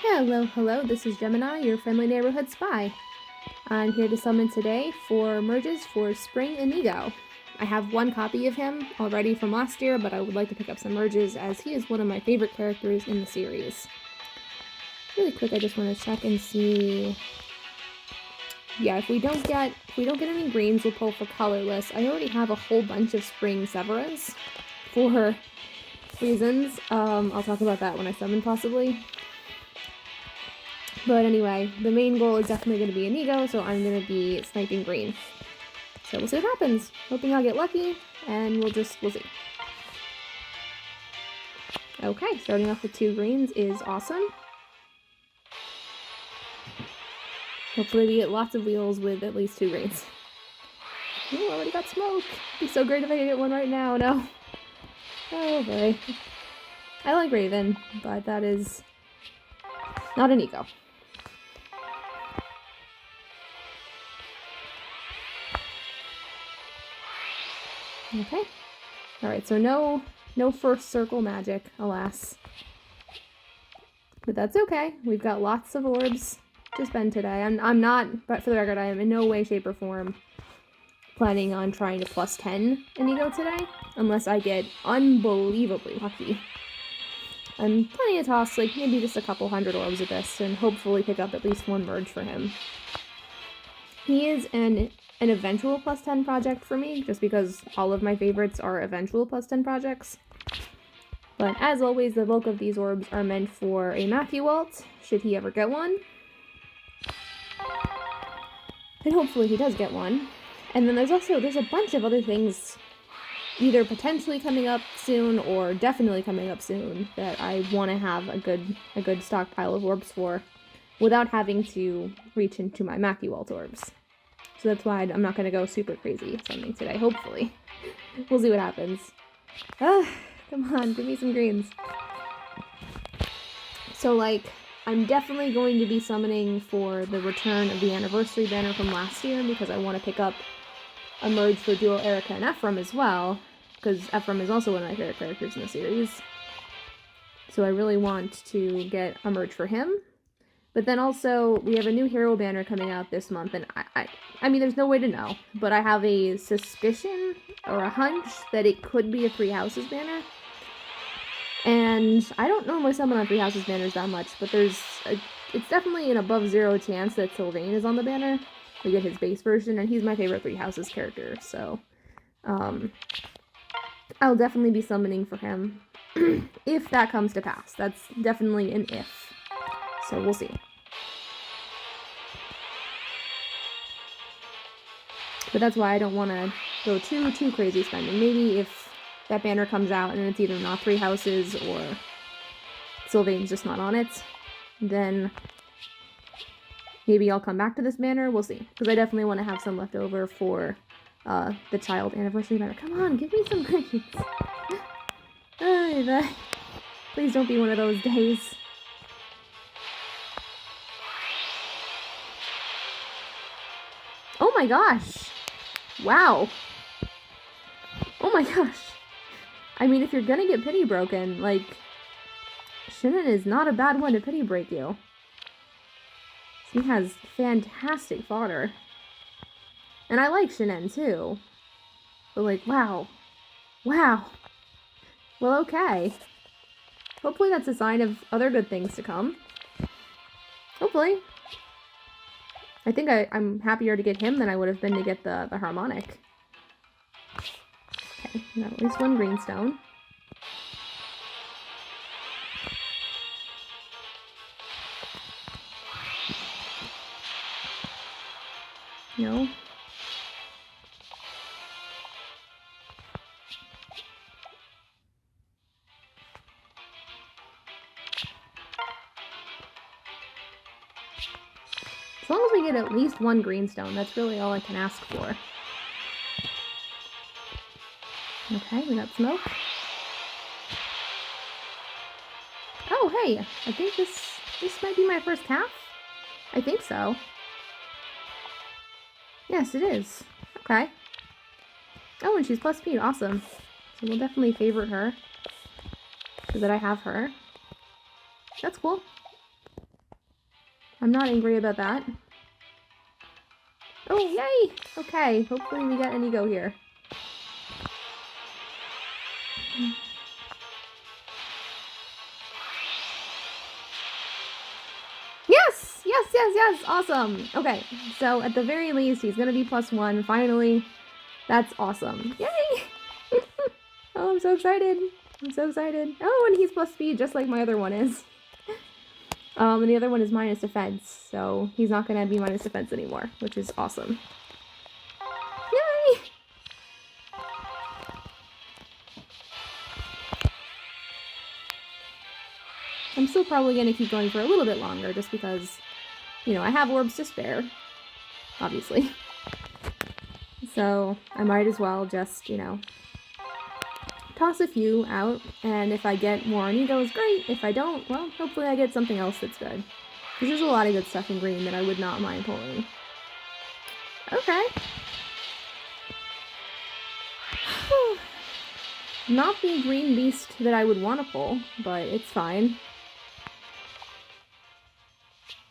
Hello, this is Gemini, your friendly neighborhood spy. I'm here to summon today 4 merges for Spring Inigo. I have 1 copy of him already from last year, but I would like to pick up some merges as he is one of my favorite characters in the series. Really quick, I just want to check and see. Yeah, if we don't get any greens, we'll pull for colorless. I already have a whole bunch of Spring Severas for reasons. I'll talk about that when I summon, possibly. But anyway, the main goal is definitely going to be Inigo, so I'm going to be sniping green. So we'll see what happens. Hoping I'll get lucky, and we'll see. Okay, starting off with 2 greens is awesome. Hopefully we get lots of wheels with at least 2 greens. Ooh, already got smoke. It'd be so great if I could get one right now. No. Oh boy. I like Raven, but that is not Inigo. Okay. Alright, so no first circle magic, alas. But that's okay. We've got lots of orbs to spend today. I'm not, but for the record, I am in no way, shape, or form planning on trying to plus 10 Inigo today, unless I get unbelievably lucky. I'm planning to toss, like, maybe just a couple hundred orbs at this, and hopefully pick up at least 1 merge for him. He is an eventual plus 10 project for me, just because all of my favorites are eventual plus 10 projects. But as always, the bulk of these orbs are meant for a Matthew ult, should he ever get one. And hopefully he does get one. And then there's a bunch of other things either potentially coming up soon or definitely coming up soon that I want to have a good stockpile of orbs for without having to reach into my Matthew ult orbs. So that's why I'm not going to go super crazy summoning today, hopefully. We'll see what happens. Come on, give me some greens. So, like, I'm definitely going to be summoning for the return of the anniversary banner from last year because I want to pick up a merge for duo Erica and Ephraim as well, because Ephraim is also one of my favorite characters in the series. So I really want to get a merge for him. But then also, we have a new hero banner coming out this month, and I mean, there's no way to know, but I have a suspicion or a hunch that it could be a 3 houses banner. And I don't normally summon on 3 houses banners that much, but it's definitely an above 0 chance that Sylvain is on the banner. We get his base version, and he's my favorite 3 houses character, so I'll definitely be summoning for him if that comes to pass. That's definitely an if. So we'll see. But that's why I don't want to go too crazy spending. Maybe if that banner comes out and it's either not 3 houses or Sylvain's just not on it, then maybe I'll come back to this banner. We'll see. Because I definitely want to have some left over for the child anniversary banner. Come on, give me some greens. Please don't be one of those days. Oh my gosh. Wow. Oh my gosh. I mean, if you're gonna get pity broken, like, Shinnen is not a bad one to pity break you. He has fantastic fodder. And I like Shinnen too. But like, wow. Wow. Well, okay. Hopefully that's a sign of other good things to come. Hopefully. I think I'm happier to get him than I would have been to get the harmonic. Okay, got at least 1 greenstone. No. As long as we get at least 1 greenstone, that's really all I can ask for. Okay, we got smoke. Oh, hey! I think this might be my first calf? I think so. Yes, it is. Okay. Oh, and she's plus speed. Awesome. So we'll definitely favorite her, so that I have her. That's cool. I'm not angry about that. Oh, yay! Okay, hopefully we get Inigo here. Yes! Yes, yes, yes! Awesome! Okay, so at the very least, he's gonna be +1, finally. That's awesome. Yay! Oh, I'm so excited. I'm so excited. Oh, and he's plus speed, just like my other one is. And the other one is minus defense, so he's not gonna be minus defense anymore, which is awesome. Yay! I'm still probably gonna keep going for a little bit longer, just because, you know, I have orbs to spare, obviously. So I might as well just, you know, toss a few out, and if I get more Inigos, great. If I don't, well, hopefully I get something else that's good. Because there's a lot of good stuff in green that I would not mind pulling. Okay. Not the green beast that I would want to pull, but it's fine.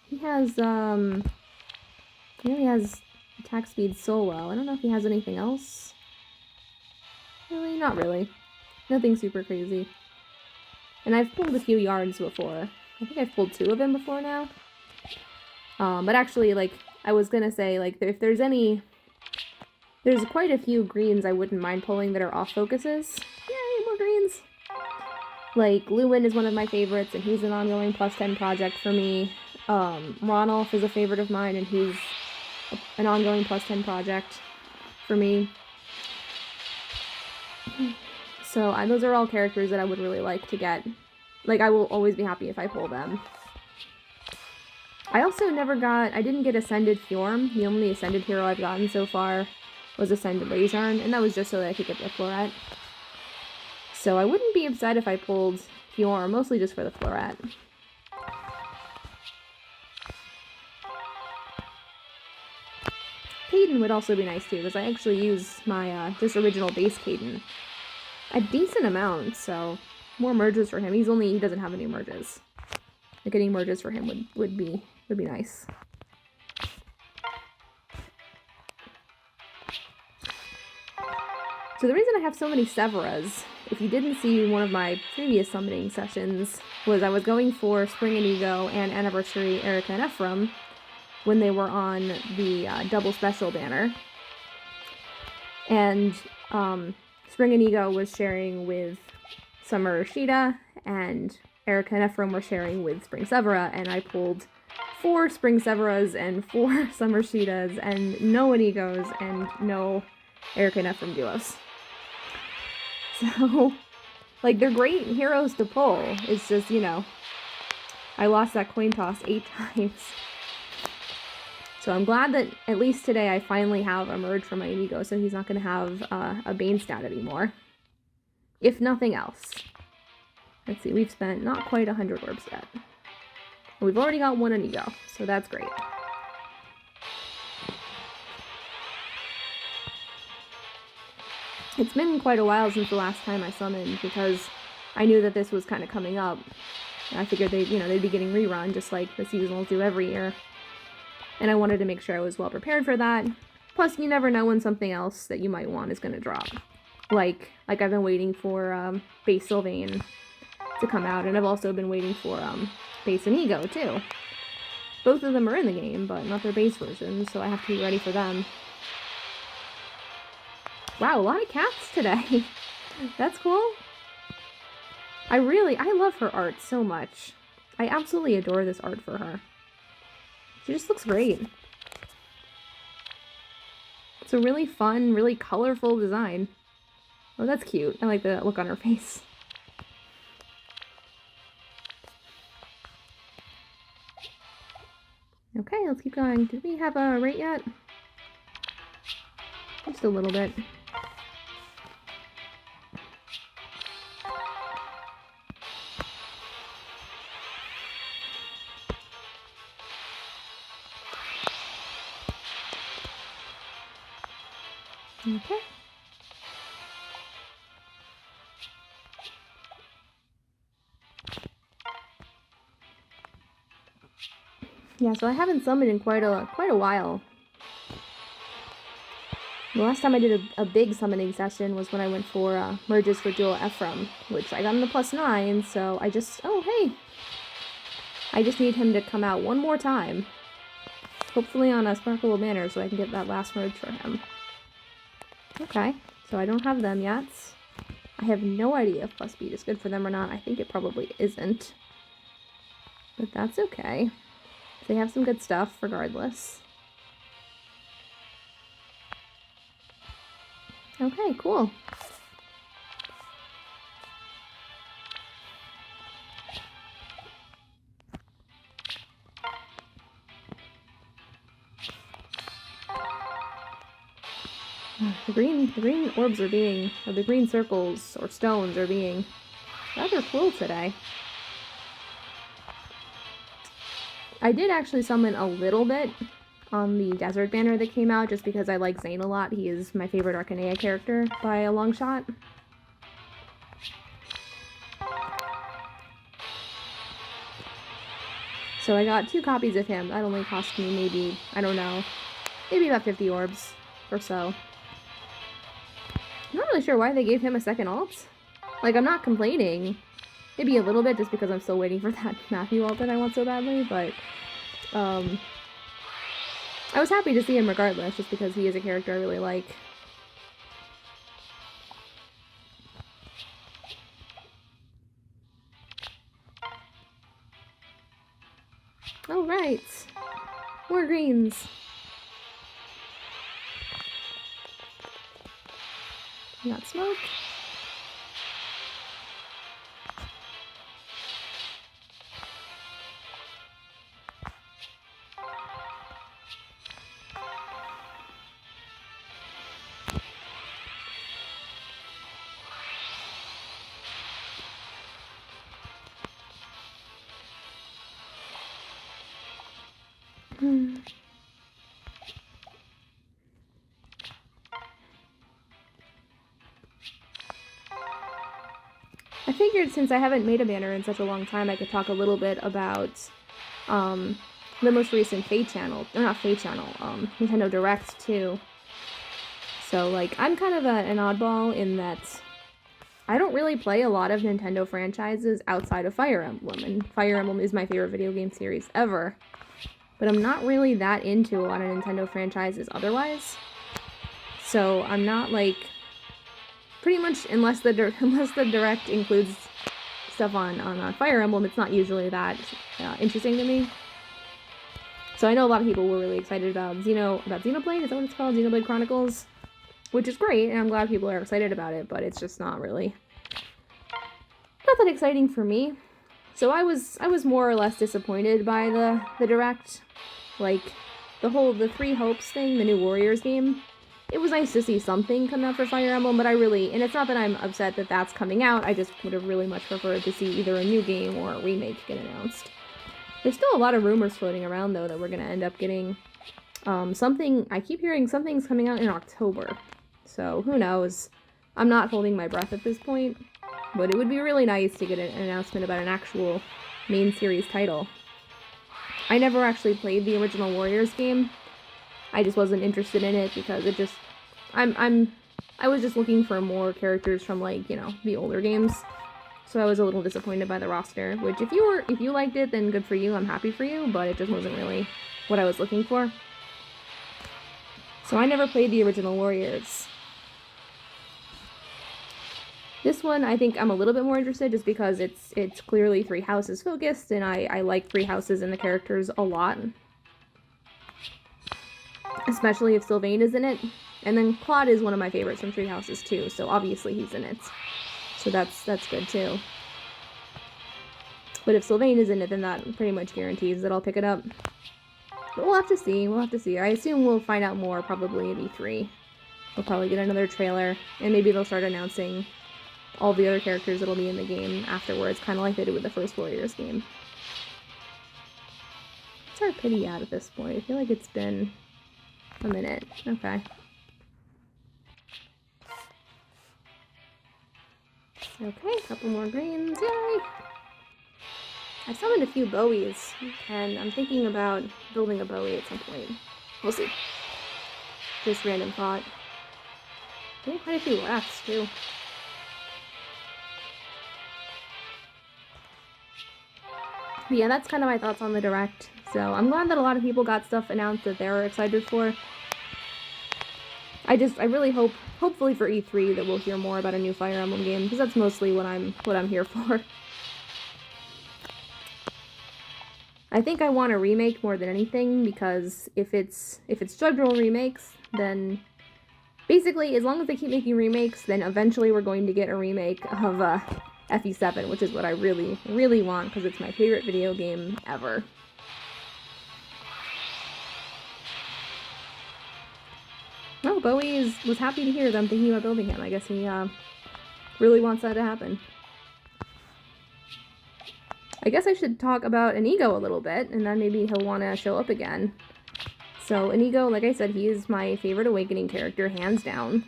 He has, I know he has attack speed solo. I don't know if he has anything else. Really? Not really. Nothing super crazy. And I've pulled a few yards before. I think I've pulled 2 of him before now. But actually, like, I was gonna say, like, if there's any... There's quite a few greens I wouldn't mind pulling that are off focuses. Yay, more greens! Like, Lewin is one of my favorites, and he's an ongoing +10 project for me. Ronolf is a favorite of mine, and he's an ongoing +10 project for me. So, those are all characters that I would really like to get. Like, I will always be happy if I pull them. I also I didn't get Ascended Fjorm. The only Ascended hero I've gotten so far was Ascended Lejarn, and that was just so that I could get the Floret. So I wouldn't be upset if I pulled Fjorm, mostly just for the Floret. Caden would also be nice too, because I actually use my just original base Caden a decent amount, so more merges for him. He doesn't have any merges. Like, getting merges for him would be nice. So the reason I have so many Severas, if you didn't see one of my previous summoning sessions, was I was going for Spring Inigo and Anniversary Erica and Ephraim when they were on the double special banner. And Spring Inigo was sharing with Summer Rashida, and Erica and Ephraim were sharing with Spring Severa, and I pulled 4 Spring Severas and 4 Summer Rashidas, and no Inigos, and no Erica and Ephraim duos. So, like, they're great heroes to pull. It's just, you know, I lost that coin toss 8 times. So I'm glad that at least today I finally have a merge for my Inigo, so he's not going to have a Bane stat anymore. If nothing else. Let's see, we've spent not quite 100 orbs yet. We've already got 1 Inigo, so that's great. It's been quite a while since the last time I summoned, because I knew that this was kind of coming up. And I figured they'd be getting rerun, just like the seasonals do every year. And I wanted to make sure I was well prepared for that. Plus, you never know when something else that you might want is going to drop. Like I've been waiting for base Sylvain to come out, and I've also been waiting for base Inigo too. Both of them are in the game, but not their base versions, so I have to be ready for them. Wow, a lot of cats today. That's cool. I love her art so much. I absolutely adore this art for her. She just looks great. It's a really fun, really colorful design. Oh, that's cute. I like the look on her face. Okay, let's keep going. Did we have a rate yet? Just a little bit. Okay. Yeah, so I haven't summoned in quite a while. The last time I did a big summoning session was when I went for merges for dual Ephraim, which I got in the +9, so I just, oh hey! I just need him to come out one more time. Hopefully on a Sparkle Banner so I can get that last merge for him. Okay, so I don't have them yet. I have no idea if plus speed is good for them or not. I think it probably isn't. But that's okay. They have some good stuff regardless. Okay, cool. The green orbs are being, or the green circles or stones are being rather cool today. I did actually summon a little bit on the desert banner that came out just because I like Zane a lot. He is my favorite Arcanea character by a long shot. So I got 2 copies of him. That only cost me maybe, I don't know, maybe about 50 orbs or so. I'm not really sure why they gave him a second alt. Like, I'm not complaining. Maybe a little bit just because I'm still waiting for that Matthew alt that I want so badly, but I was happy to see him regardless, just because he is a character I really like. All right, more greens. Got smoke. I figured since I haven't made a banner in such a long time, I could talk a little bit about the most recent Fate channel, or not Fate channel, Nintendo Direct too. So like, I'm kind of an oddball in that I don't really play a lot of Nintendo franchises outside of Fire Emblem, and Fire Emblem is my favorite video game series ever. But I'm not really that into a lot of Nintendo franchises otherwise. So I'm not like, pretty much unless the Direct includes stuff on Fire Emblem, it's not usually that interesting to me. So I know a lot of people were really excited about Xenoblade, is that what it's called? Xenoblade Chronicles? Which is great, and I'm glad people are excited about it, but it's just not that exciting for me. So I was more or less disappointed by the Direct. Like, the Three Hopes thing, the new Warriors game, it was nice to see something come out for Fire Emblem, but and it's not that I'm upset that that's coming out, I just would have really much preferred to see either a new game or a remake get announced. There's still a lot of rumors floating around, though, that we're going to end up getting something. I keep hearing something's coming out in October, so who knows. I'm not holding my breath at this point, but it would be really nice to get an announcement about an actual main series title. I never actually played the original Warriors game. I just wasn't interested in it because it just, I was just looking for more characters from, like, you know, the older games. So I was a little disappointed by the roster, which if you liked it, then good for you, I'm happy for you, but it just wasn't really what I was looking for. So I never played the original Warriors. This one, I think I'm a little bit more interested just because it's clearly Three Houses focused, and I like Three Houses and the characters a lot. Especially if Sylvain is in it. And then Claude is one of my favorites from Three Houses too, so obviously he's in it. So that's good too. But if Sylvain is in it, then that pretty much guarantees that I'll pick it up. But we'll have to see, I assume we'll find out more probably at E3. We'll probably get another trailer, and maybe they'll start announcing all the other characters that'll be in the game afterwards, kind of like they did with the first Warriors game. What's our pity at this point? I feel like it's been a minute. Okay. Okay, a couple more greens. Yay! I summoned a few Bowies, and I'm thinking about building a Bowie at some point. We'll see. Just random thought. Getting quite a few rafts, too. But yeah, that's kind of my thoughts on the Direct. So I'm glad that a lot of people got stuff announced that they're excited for. I really hope, hopefully for E3, that we'll hear more about a new Fire Emblem game, because that's mostly what I'm here for. I think I want a remake more than anything, because if it's structural remakes, then basically, as long as they keep making remakes, then eventually we're going to get a remake of FE7, which is what I really, really want, because it's my favorite video game ever. Oh, Bowie was happy to hear them thinking about building him. I guess he really wants that to happen. I guess I should talk about Inigo a little bit, and then maybe he'll want to show up again. So Inigo, like I said, he is my favorite Awakening character, hands down.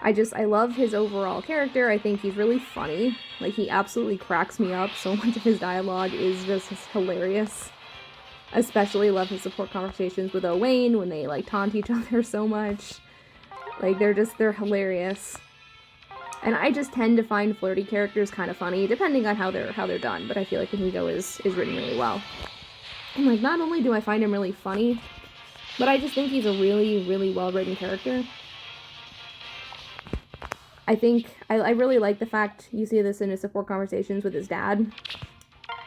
I love his overall character. I think he's really funny. Like, he absolutely cracks me up. So much of his dialogue is just hilarious. Especially love his support conversations with Owain when they, like, taunt each other so much. Like, they're hilarious. And I just tend to find flirty characters kind of funny, depending on how they're done. But I feel like Inigo is written really well. And, like, not only do I find him really funny, but I just think he's a really, really well-written character. I think, I really like the fact, you see this in his support conversations with his dad,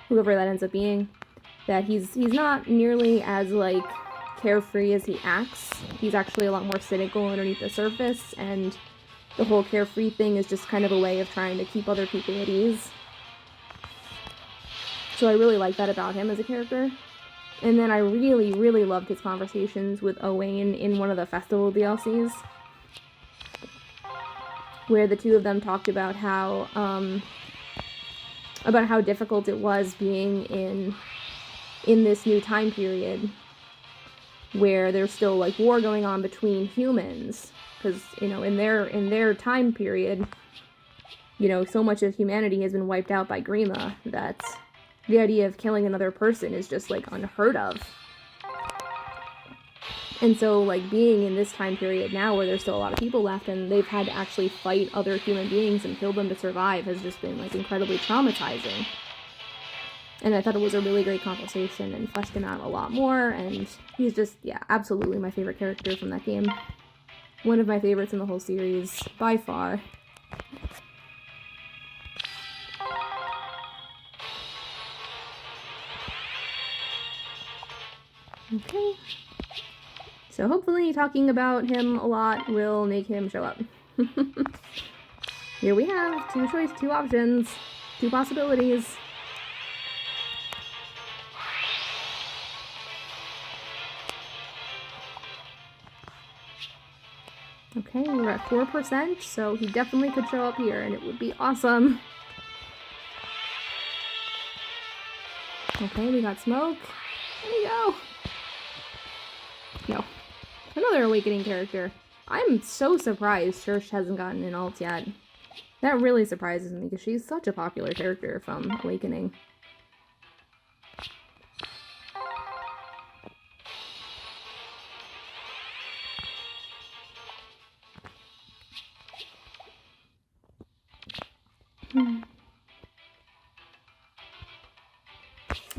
whoever that ends up being, that he's not nearly as, like, carefree as he acts. He's actually a lot more cynical underneath the surface, and the whole carefree thing is just kind of a way of trying to keep other people at ease. So I really like that about him as a character. And then I really, really loved his conversations with Owain in one of the festival DLCs, where the two of them talked about how difficult it was being in this new time period where there's still, like, war going on between humans, because, you know, in their time period, you know, so much of humanity has been wiped out by Grima that the idea of killing another person is just, like, unheard of. And so, like, being in this time period now where there's still a lot of people left and they've had to actually fight other human beings and kill them to survive has just been, like, incredibly traumatizing. And I thought it was a really great conversation and fleshed him out a lot more, and he's just, yeah, absolutely my favorite character from that game. One of my favorites in the whole series, by far. Okay. So hopefully talking about him a lot will make him show up. Here we have two options, two possibilities. Okay, we're at 4%, so he definitely could show up here, and it would be awesome. Okay, we got smoke. There we go. No. Another Awakening character. I'm so surprised Church hasn't gotten an alt yet. That really surprises me, because she's such a popular character from Awakening.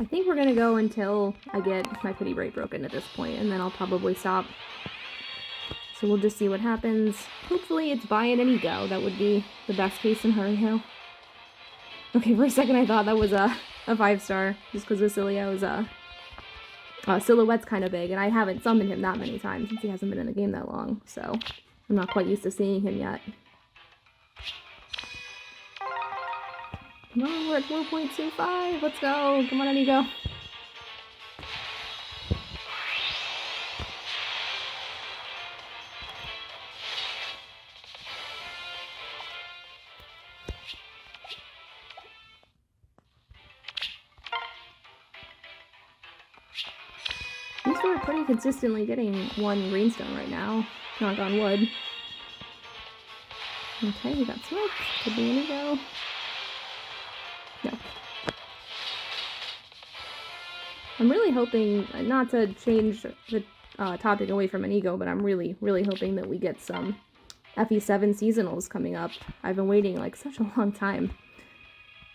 I think we're gonna go until I get my pity break broken at this point, and then I'll probably stop. So we'll just see what happens. Hopefully it's buy an Inigo. That would be the best case scenario. Okay, for a second I thought that was a 5-star, just because Vacilio's silhouette's kind of big, and I haven't summoned him that many times since he hasn't been in the game that long, so I'm not quite used to seeing him yet. Come on, we're at 4.25. Let's go. Come on, Inigo. These two are pretty consistently getting one greenstone right now. Knock on wood. Okay, we got smoke. Could be Inigo. No. I'm really hoping, not to change the topic away from Inigo, but I'm really, really hoping that we get some FE7 seasonals coming up. I've been waiting like such a long time.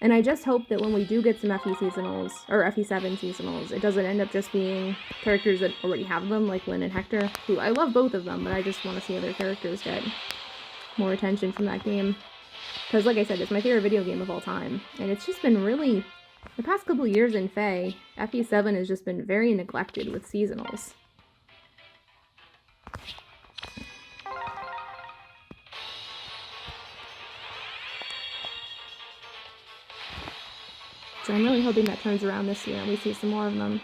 And I just hope that when we do get some FE seasonals, or FE7 seasonals, it doesn't end up just being characters that already have them, like Lynn and Hector, who I love both of them, but I just want to see other characters get more attention from that game. Because like I said, it's my favorite video game of all time, and it's just been really, the past couple years in Fae, FE7 has just been very neglected with seasonals. So I'm really hoping that turns around this year and we see some more of them.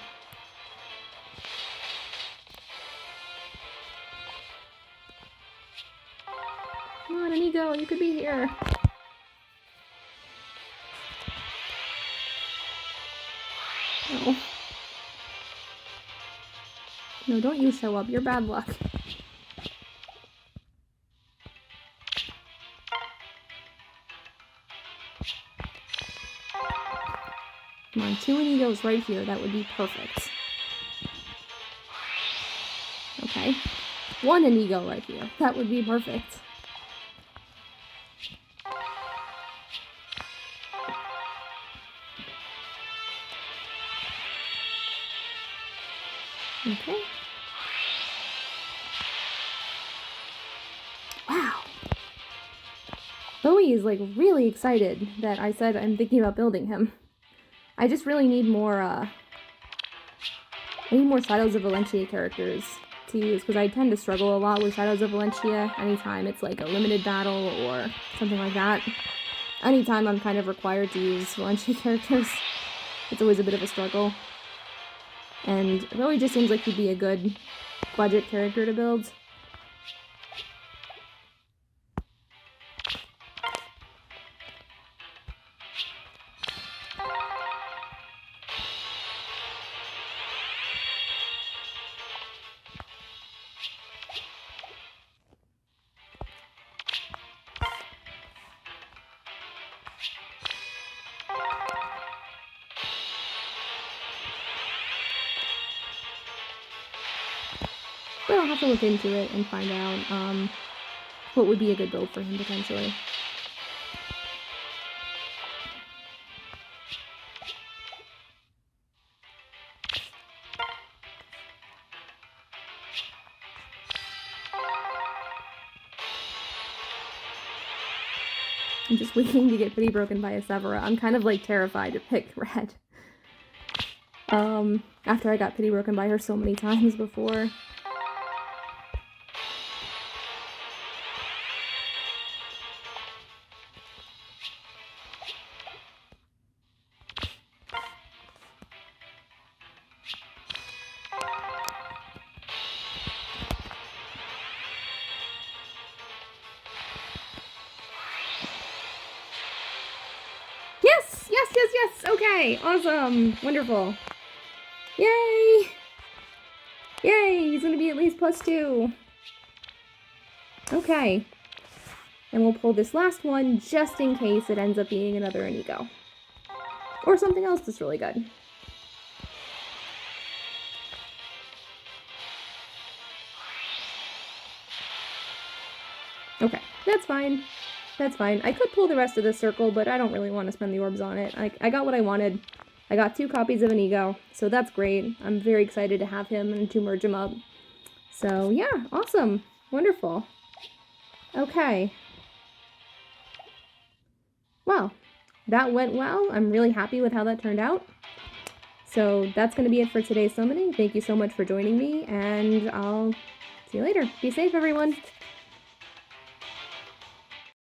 Come on, Inigo, you could be here. No. No, don't you show up. You're bad luck. Come on, 2 Inigos right here. That would be perfect. Okay. 1 Inigo right here. That would be perfect. Okay. Wow. Bowie is like really excited that I said I'm thinking about building him. I just really need more, I need more Shadows of Valentia characters to use, because I tend to struggle a lot with Shadows of Valentia anytime it's like a limited battle or something like that. Anytime I'm kind of required to use Valentia characters, it's always a bit of a struggle. And Bowie just seems like he'd be a good budget character to build. But I'll have to look into it and find out what would be a good build for him potentially. I'm just waiting to get Pity Broken by a Severa. I'm kind of like terrified to pick Red. After I got Pity Broken by her so many times before. Yes! Okay, awesome! Wonderful. Yay! Yay! He's gonna be at least +2. Okay. And we'll pull this last one just in case it ends up being another Inigo. Or something else that's really good. Okay, that's fine. That's fine. I could pull the rest of this circle, but I don't really want to spend the orbs on it. I got what I wanted. I got 2 copies of Inigo, so that's great. I'm very excited to have him and to merge him up. So yeah, awesome. Wonderful. Okay. Well, that went well. I'm really happy with how that turned out. So that's going to be it for today's summoning. Thank you so much for joining me, and I'll see you later. Be safe, everyone.